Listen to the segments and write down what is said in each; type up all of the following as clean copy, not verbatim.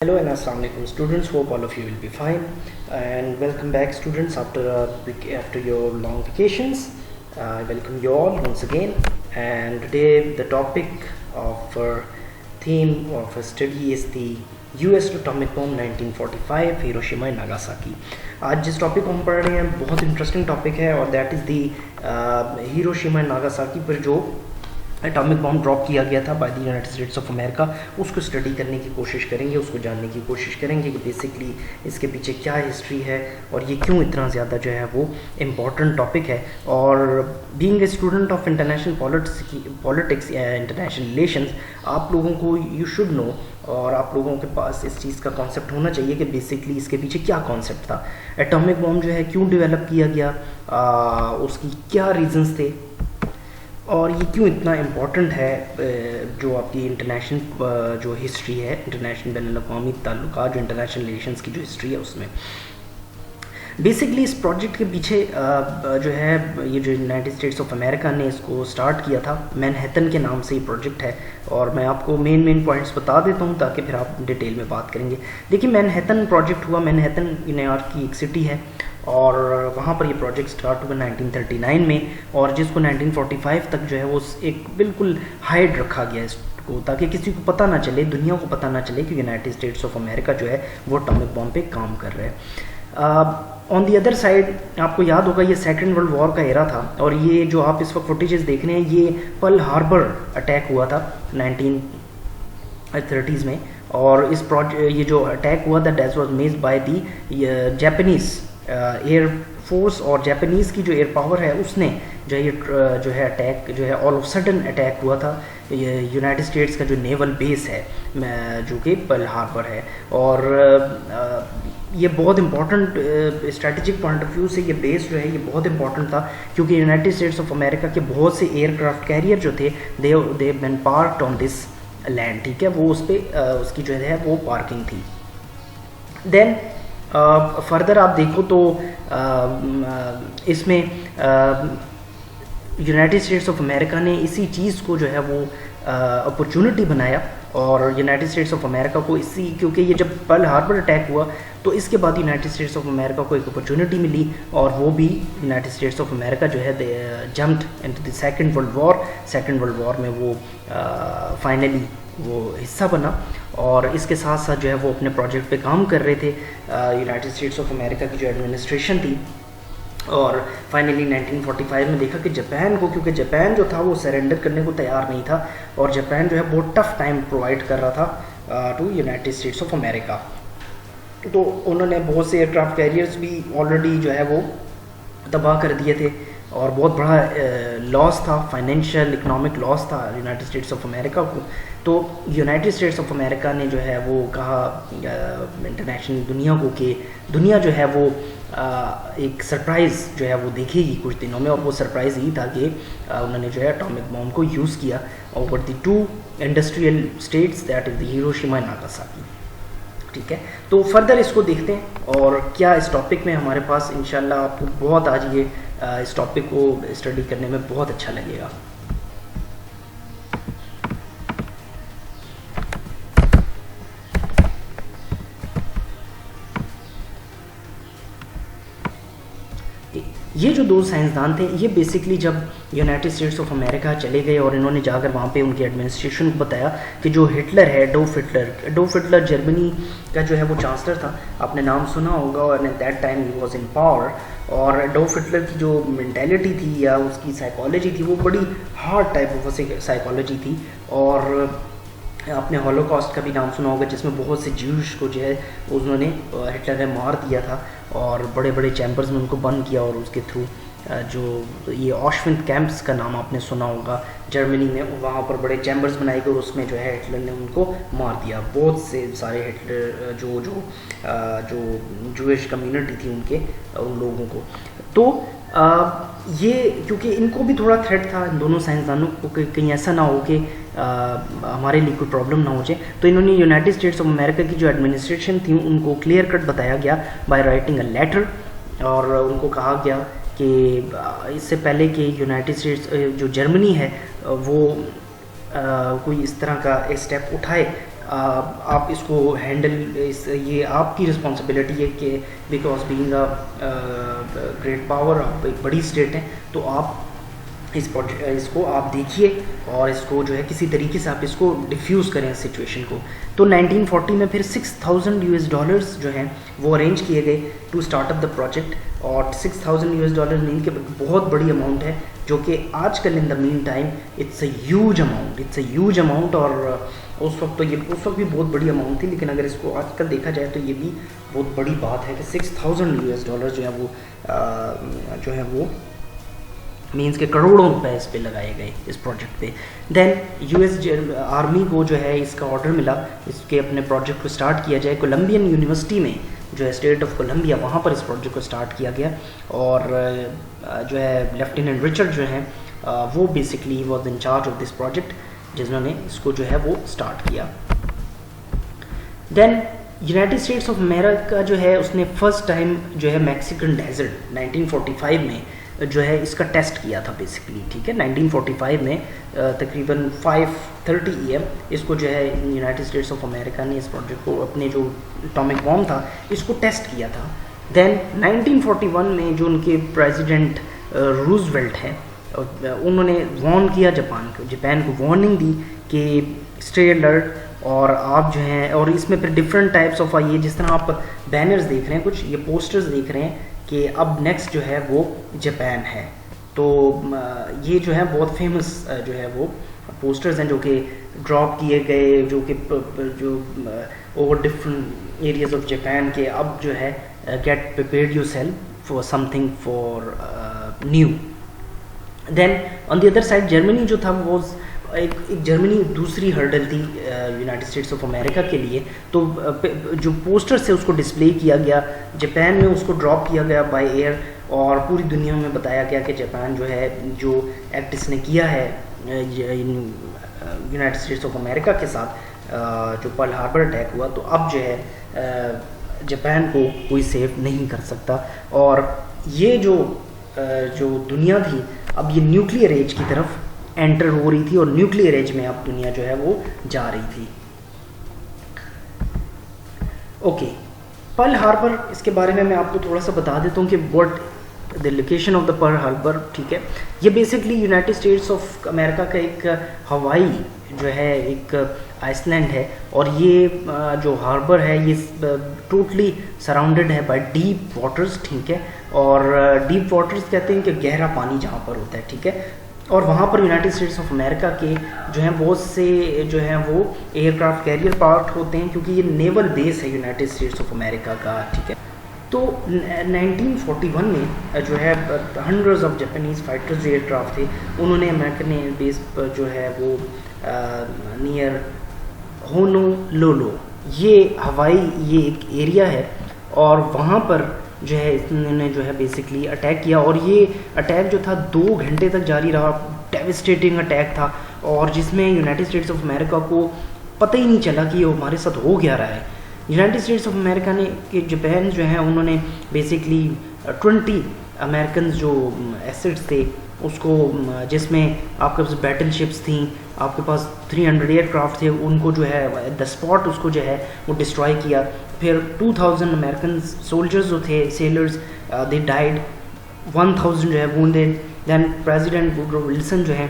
Hello and assalamu alaikum students. Hope all of you will be fine and welcome back students after your long vacations. I welcome you all once again, and today the topic of our theme of our study is the US atomic bomb 1945 Hiroshima and Nagasaki. आज जिस topic को हम पढ़ रहे हैं बहुत interesting topic है और that is the Hiroshima and Nagasaki पर जो एटॉमिक बॉम्ब ड्रॉप किया गया था by the United States of America. उसको स्टडी करने की कोशिश करेंगे, उसको जानने की कोशिश करेंगे कि बेसिकली इसके पीछे क्या हिस्ट्री है और ये क्यों इतना ज़्यादा जो है वो इम्पॉर्टेंट टॉपिक है। और being a student of international politics या इंटरनेशनल रिलेशंस, आप लोगों को यू शुड नो और आप लोगों के पास इस चीज़ का कॉन्सेप्ट होना चाहिए कि बेसिकली इसके पीछे क्या कॉन्सेप्ट था, एटॉमिक बॉम्ब जो है क्यों डेवलप किया गया, उसकी क्या रीजंस थे और ये क्यों इतना इम्पॉर्टेंट है। जो आपकी इंटरनेशनल जो हिस्ट्री है, इंटरनेशनल बैनुल-अक़वामी ताल्लुकात, जो इंटरनेशनल रिलेशंस की जो हिस्ट्री है उसमें बेसिकली इस प्रोजेक्ट के पीछे जो है ये जो यूनाइटेड स्टेट्स ऑफ अमेरिका ने इसको स्टार्ट किया था, मैनहट्टन के नाम से ये प्रोजेक्ट है। और मैं आपको मेन पॉइंट्स बता देता हूँ ताकि फिर आप डिटेल में बात करेंगे। देखिए, मैनहट्टन प्रोजेक्ट हुआ, मैनहट्टन न्यूयॉर्क की एक सिटी है और वहाँ पर ये प्रोजेक्ट स्टार्ट हुआ 1939 में, और जिसको 1945 तक जो है वो एक बिल्कुल हाइड रखा गया इसको, ताकि किसी को पता ना चले, दुनिया को पता ना चले कि यूनाइटेड स्टेट्स ऑफ अमेरिका जो है वो एटॉमिक बॉम्ब पे काम कर रहे हैं। ऑन दी अदर साइड आपको याद होगा ये सेकेंड वर्ल्ड वॉर का एरा था और ये जो आप इस वक्त फुटेजेस देख रहे हैं ये पर्ल हार्बर अटैक हुआ था 1930s में। और इस ये जो अटैक हुआ था that was made by the Japanese air force, और जापानीज़ की जो एयर पावर है उसने जो है अटैक जो है ऑल ऑफ सडन अटैक हुआ था यूनाइटेड स्टेट्स का जो नेवल बेस है जो कि पर्ल हार्बर है। और ये बहुत important strategic point of view से ये बेस जो है ये बहुत इंपॉर्टेंट था, क्योंकि यूनाइटेड स्टेट्स ऑफ अमेरिका के बहुत से एयरक्राफ्ट कैरियर जो थे they been parked on this land, ठीक है, वो उस पर उसकी जो है वो पार्किंग थी। देन फर्दर आप देखो तो इसमें यूनाइटेड स्टेट्स ऑफ अमेरिका ने इसी चीज़ को जो है वो अपॉर्चुनिटी बनाया, और यूनाइटेड स्टेट्स ऑफ अमेरिका को इसी, क्योंकि ये जब पर्ल हार्बर अटैक हुआ तो इसके बाद यूनाइटेड स्टेट्स ऑफ अमेरिका को एक अपॉर्चुनिटी मिली, और वो भी यूनाइटेड स्टेट्स ऑफ अमेरिका जो है jumped into the second world war. Second world war में वो फाइनली वो हिस्सा बना, और इसके साथ साथ जो है वो अपने प्रोजेक्ट पे काम कर रहे थे यूनाइटेड स्टेट्स ऑफ अमेरिका की जो एडमिनिस्ट्रेशन थी। और फाइनली 1945 में देखा कि जापान को, क्योंकि जापान जो था वो सरेंडर करने को तैयार नहीं था और जापान जो है बहुत टफ टाइम प्रोवाइड कर रहा था to United States of America, तो उन्होंने बहुत से एयरक्राफ्ट कैरियर्स भी ऑलरेडी जो है वो तबाह कर दिए थे और बहुत बड़ा लॉस था, फाइनेंशियल इकोनॉमिक लॉस था यूनाइटेड स्टेट्स ऑफ अमेरिका को। तो यूनाइटेड स्टेट्स ऑफ अमेरिका ने जो है वो कहा इंटरनेशनल दुनिया को कि दुनिया जो है वो एक सरप्राइज़ जो है वो देखेगी कुछ दिनों में, और वो सरप्राइज़ यही था कि उन्होंने जो है एटॉमिक बॉम्ब को यूज़ किया over the two industrial states that is the Hiroshima and Nagasaki, ठीक है। तो फर्दर इसको देखते हैं और क्या इस टॉपिक में हमारे पास इंशाल्लाह आपको बहुत आज ये इस टॉपिक को स्टडी करने में बहुत अच्छा लगेगा। ये जो दो साइंसदान थे ये बेसिकली जब यूनाइटेड स्टेट्स ऑफ अमेरिका चले गए और इन्होंने जाकर वहाँ पे उनकी एडमिनिस्ट्रेशन को बताया कि जो हिटलर है, एडोल्फ हिटलर जर्मनी का जो है वो चांसलर था, आपने नाम सुना होगा, और at that time he was in power. और एडोल्फ हिटलर की जो मेंटालिटी थी या उसकी साइकोलॉजी थी वो बड़ी हार्ड टाइप ऑफ साइकोलॉजी थी। और आपने हॉलोकॉस्ट का भी नाम सुना होगा जिसमें बहुत से ज्यूश को जो है उन्होंने हिटलर ने मार दिया था और बड़े बड़े चैम्बर्स में उनको बंद किया, और उसके थ्रू जो ये ऑशविंथ कैंप्स का नाम आपने सुना होगा जर्मनी में, वहाँ पर बड़े चैम्बर्स बनाए गए और उसमें जो है हिटलर ने उनको मार दिया, बहुत से सारे हिटलर जो जूइश कम्युनिटी थी उनके उन लोगों को। तो ये क्योंकि इनको भी थोड़ा थ्रेट था इन दोनों साइंसदानों को कि कहीं ऐसा ना हो कि हमारे लिए कोई प्रॉब्लम ना हो जाए, तो इन्होंने यूनाइटेड स्टेट्स ऑफ अमेरिका की जो एडमिनिस्ट्रेशन थी उनको क्लियर कट बताया गया बाय राइटिंग अ लेटर, और उनको कहा गया कि इससे पहले कि यूनाइटेड स्टेट्स जो जर्मनी है वो कोई इस तरह का स्टेप उठाए आप इसको ये आपकी रिस्पॉन्सिबिलिटी है कि because being a great power, आप एक बड़ी स्टेट हैं, तो आप इसको आप देखिए और इसको जो है किसी तरीके से आप इसको डिफ्यूज़ करें सिचुएशन को। तो 1940 में फिर $6,000 जो हैं वो अरेंज किए गए to start up the project, और $6,000 मीन के बहुत बड़ी अमाउंट है, जो कि आजकल in the mean time it's a huge amount. और उस वक्त भी बहुत बड़ी अमाउंट थी, लेकिन अगर इसको आजकल देखा जाए तो ये भी बहुत बड़ी बात है कि $6,000 जो है वो मीन्स के करोड़ों रुपए इस पे लगाए गए इस प्रोजेक्ट पे। देन यूएस आर्मी को जो है इसका ऑर्डर मिला इसके अपने प्रोजेक्ट को स्टार्ट किया जाए। कोलंबियन यूनिवर्सिटी में जो है स्टेट ऑफ कोलंबिया, वहाँ पर इस प्रोजेक्ट को स्टार्ट किया गया, और जो है लेफ्टिनेंट रिचर्ड जो हैं वो basically was in charge of this project, जिन्होंने इसको जो है वो स्टार्ट किया। Then United States of America जो है उसने फर्स्ट टाइम जो है मैक्सिकन डेजर्ट 1945 में जो है इसका टेस्ट किया था बेसिकली, ठीक है। 1945 में तकरीबन 5:30 AM इसको जो है यूनाइटेड स्टेट्स ऑफ अमेरिका ने इस प्रोजेक्ट को, अपने जो एटॉमिक बॉम्ब था, इसको टेस्ट किया था। देन 1941 में जो उनके प्रेसिडेंट रूजवेल्ट हैं, उन्होंने वार्न किया जापान को वार्निंग दी कि स्टे अलर्ट, और आप जो हैं, और इसमें फिर डिफरेंट टाइप्स ऑफ ये जिस तरह आप बैनर्स देख रहे हैं, कुछ ये पोस्टर्स देख रहे हैं कि अब नेक्स्ट जो है वो जापान है। तो ये जो है बहुत फेमस जो है वो पोस्टर्स हैं जो कि ड्रॉप किए गए, जो over different areas of Japan के, अब जो है get prepared yourself for something for new. Then on the other side Germany जो था वो एक जर्मनी दूसरी हर्डल थी यूनाइटेड स्टेट्स ऑफ अमेरिका के लिए। तो जो पोस्टर से उसको डिस्प्ले किया गया, जापान में उसको ड्रॉप किया गया बाय एयर, और पूरी दुनिया में बताया गया कि जापान जो है जो एक्ट इसने किया है यूनाइटेड स्टेट्स ऑफ अमेरिका के साथ, जो पर्ल हार्बर अटैक हुआ, तो अब जो है जापान को कोई सेव नहीं कर सकता। और ये जो दुनिया थी अब ये न्यूक्लियर एज की तरफ एंटर हो रही थी, और न्यूक्लियर एज में अब दुनिया जो है वो जा रही थी। ओके, पर्ल हार्बर, इसके बारे में मैं आपको थोड़ा सा बता देता हूँ कि what the location of the Pearl Harbor, ठीक है। ये basically United States of America का एक हवाई जो है एक आइसलैंड है, और ये जो हार्बर है ये टोटली सराउंडेड है बाय डीप वाटर्स, ठीक है। और डीप वाटर्स कहते हैं कि गहरा पानी जहाँ पर होता है, ठीक है। और वहाँ पर यूनाइटेड स्टेट्स ऑफ अमेरिका के जो हैं बहुत से जो हैं वो एयरक्राफ्ट कैरियर पार्ट होते हैं, क्योंकि ये नेवल बेस है यूनाइटेड स्टेट्स ऑफ अमेरिका का, ठीक है। तो 1941 में जो है hundreds of Japanese fighters aircraft थे, उन्होंने अमेरिकन एयर बेस पर जो है वो नियर होनोलुलु, ये हवाई ये एक एरिया है, और वहाँ पर जो है इन्होंने जो है बेसिकली अटैक किया। और ये अटैक जो था 2 घंटे तक जारी रहा, डेविस्टेटिंग अटैक था, और जिसमें यूनाइटेड स्टेट्स ऑफ अमेरिका को पता ही नहीं चला कि ये हमारे साथ हो क्या रहा है। यूनाइटेड स्टेट्स ऑफ अमेरिका ने कि जापान जो है उन्होंने बेसिकली 20 अमेरिकन जो एसेट्स थे उसको, जिसमें आपके पास बैटल शिप्स थी, आपके पास 300 एयरक्राफ्ट थे, उनको जो है द स्पॉट उसको जो है वो डिस्ट्रॉय किया। फिर 2000 अमेरिकन सोल्जर्स जो थे, सेलर्स, दे डाइड, 1000 जो है wounded. Then President Woodrow Wilson जो है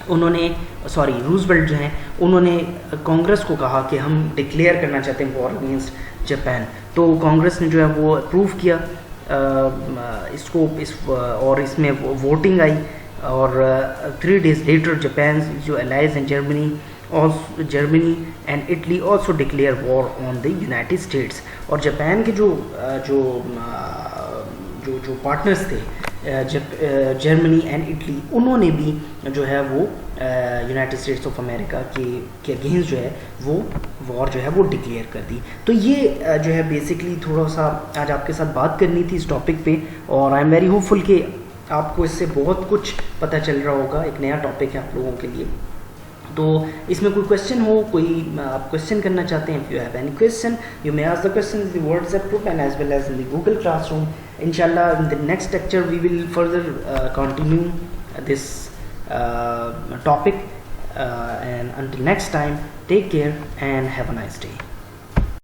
उन्होंने रूजवेल्ट जो हैं उन्होंने कांग्रेस को कहा कि हम डिक्लेयर करना चाहते हैं वॉर अगेंस्ट जापान। तो कांग्रेस ने जो है वो अप्रूव किया इसको, और इसमें वोटिंग आई, और 3 days लेटर जापान जो allies in Germany and Italy also declare war on the United States. और जापान के जो पार्टनर्स थे जर्मनी एंड इटली, उन्होंने भी जो है वो यूनाइटेड स्टेट्स ऑफ अमेरिका के अगेंस्ट जो है वो वॉर जो है वो डिक्लेयर कर दी। तो ये जो है बेसिकली थोड़ा सा आज आपके साथ बात करनी थी इस टॉपिक पे, और आई एम वेरी होपफुल कि आपको इससे बहुत कुछ पता चल रहा होगा। एक नया टॉपिक है आप लोगों के लिए। तो इसमें कोई क्वेश्चन हो, कोई आप क्वेश्चन करना चाहते हैं, if you have any question you may ask the question in the WhatsApp group and as well as in the Google classroom. Inshallah, in the next lecture we will further continue this topic and until next time, take care and have a nice day.